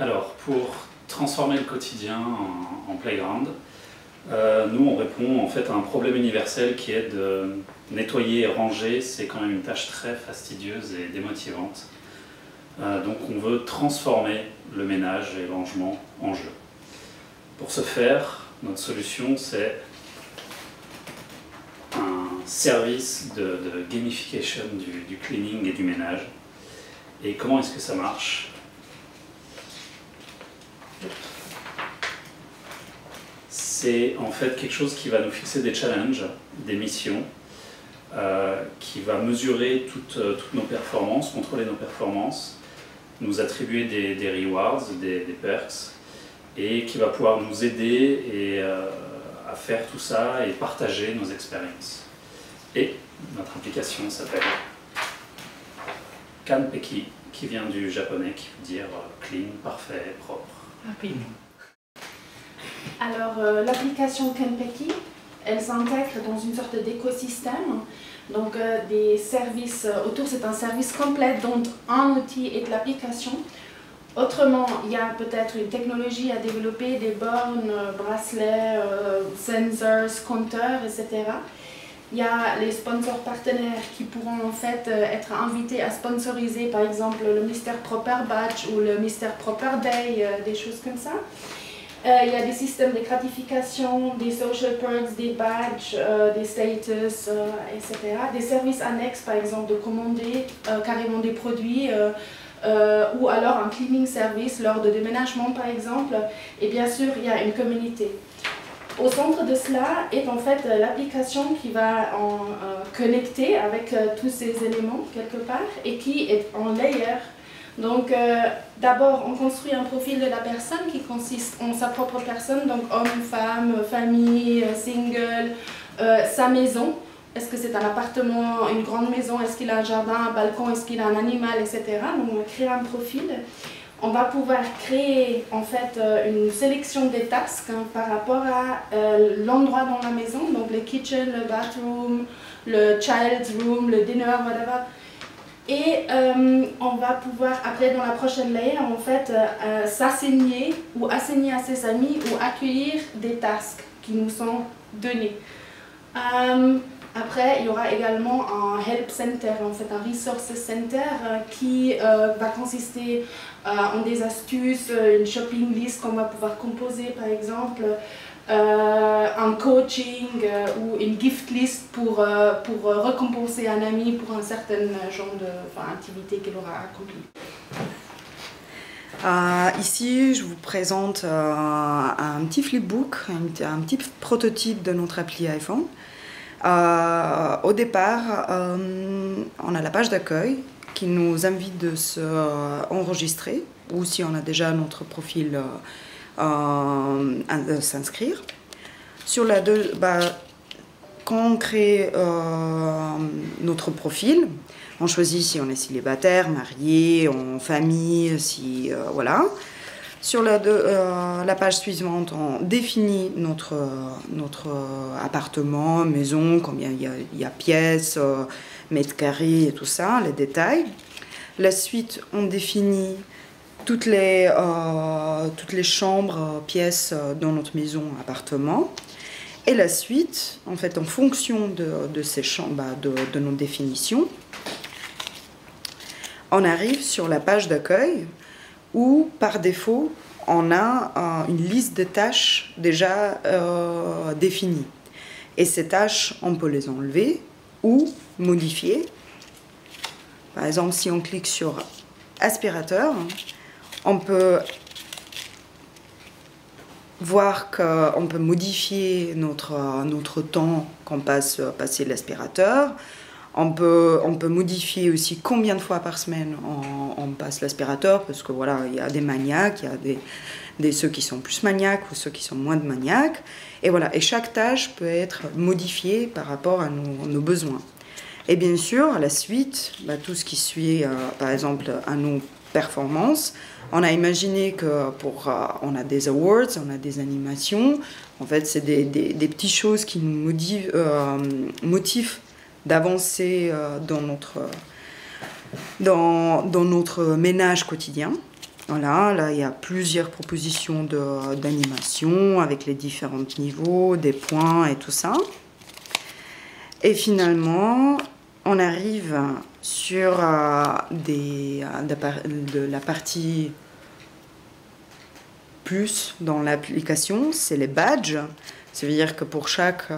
Alors, pour transformer le quotidien en playground, nous on répond en fait à un problème universel qui est de nettoyer et ranger. C'est quand même une tâche très fastidieuse et démotivante. Donc on veut transformer le ménage et le rangement en jeu. Pour ce faire, notre solution c'est un service de gamification du cleaning et du ménage. Et comment est-ce que ça marche ? C'est en fait quelque chose qui va nous fixer des challenges, des missions, qui va mesurer toutes nos performances, contrôler nos performances, nous attribuer des rewards, des perks, et qui va pouvoir nous aider à faire tout ça et partager nos expériences. Et notre application s'appelle Kanpeki, qui vient du japonais, qui veut dire clean, parfait, propre. Rapide. Alors, l'application Kanpeki, elle s'intègre dans une sorte d'écosystème. Donc, des services autour, c'est un service complet dont un outil est l'application. Autrement, il y a peut-être une technologie à développer, des bornes, bracelets, sensors, compteurs, etc. Il y a les sponsors partenaires qui pourront en fait être invités à sponsoriser par exemple le Mr. Proper Badge ou le Mr. Proper Day, des choses comme ça. Il y a des systèmes de gratification, des social perks, des badges, des status, etc. Des services annexes par exemple de commander carrément des produits ou alors un cleaning service lors de déménagement par exemple. Et bien sûr, il y a une communauté. Au centre de cela est en fait l'application qui va en connecter avec tous ces éléments quelque part et qui est en layer. Donc d'abord on construit un profil de la personne qui consiste en sa propre personne, donc homme, femme, famille, single, sa maison. Est-ce que c'est un appartement, une grande maison, est-ce qu'il a un jardin, un balcon, est-ce qu'il a un animal, etc. Donc on va créer un profil. On va pouvoir créer en fait une sélection des tasks par rapport à l'endroit dans la maison, donc le kitchen, le bathroom, le child's room, le dinner, whatever. Et on va pouvoir après dans la prochaine layer en fait s'assigner ou assigner à ses amis ou accueillir des tasks qui nous sont donnés. Après, il y aura également un help center, en fait un resource center qui va consister en des astuces, une shopping list qu'on va pouvoir composer par exemple, un coaching ou une gift list pour récompenser un ami pour un certain genre d'activité qu'il aura accompli. Ici, je vous présente un petit flipbook, un petit prototype de notre appli iPhone. Au départ, on a la page d'accueil qui nous invite de s'enregistrer ou si on a déjà notre profil s'inscrire. Sur la quand on crée notre profil, on choisit si on est célibataire, marié, en famille, si voilà. Sur la page suivante, on définit notre appartement, maison, combien il y a pièces, mètres carrés et tout ça, les détails. La suite, on définit toutes les chambres, pièces dans notre maison, appartement. Et la suite, en fait, en fonction de ces chambres, de nos définitions, on arrive sur la page d'accueil où, par défaut, on a une liste de tâches déjà définies. Et ces tâches, on peut les enlever ou modifier. Par exemple, si on clique sur aspirateur, on peut voir qu'on peut modifier notre temps qu'on passe passer l'aspirateur. On peut modifier aussi combien de fois par semaine on passe l'aspirateur, parce que voilà, il y a des maniaques, il y a ceux qui sont plus maniaques ou ceux qui sont moins de maniaques. Et voilà, et chaque tâche peut être modifiée par rapport à nos besoins. Et bien sûr, à la suite, tout ce qui suit, par exemple, à nos performances, on a imaginé que on a des awards, on a des animations. En fait, c'est des petites choses qui nous motivent d'avancer dans notre ménage quotidien. Voilà, là il y a plusieurs propositions d'animation avec les différents niveaux, des points et tout ça. Et finalement, on arrive sur de la partie plus dans l'application, c'est les badges. Ça veut dire que pour chaque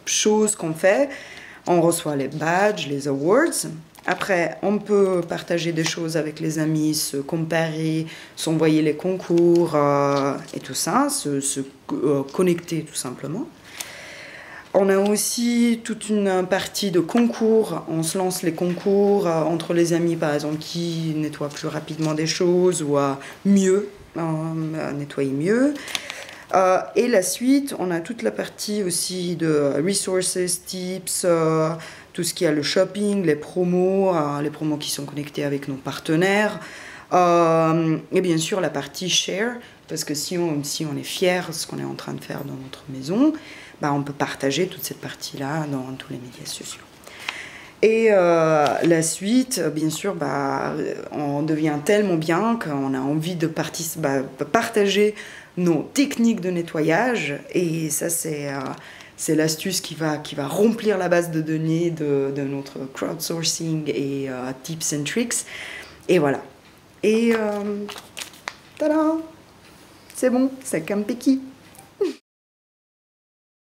chose qu'on fait, on reçoit les badges, les awards. Après, on peut partager des choses avec les amis, se comparer, s'envoyer les concours et tout ça, se connecter tout simplement. On a aussi toute une partie de concours. On se lance les concours entre les amis, par exemple, qui nettoie plus rapidement des choses ou mieux, nettoyer mieux. Et la suite, on a toute la partie aussi de resources, tips, tout ce qui est le shopping, les promos qui sont connectés avec nos partenaires. Et bien sûr, la partie share, parce que si on est fier de ce qu'on est en train de faire dans notre maison, on peut partager toute cette partie-là dans tous les médias sociaux. Et la suite, bien sûr, on devient tellement bien qu'on a envie de partager nos techniques de nettoyage. Et ça, c'est l'astuce qui va remplir la base de données de notre crowdsourcing et tips and tricks. Et voilà. Et tada! C'est bon, c'est Campeki.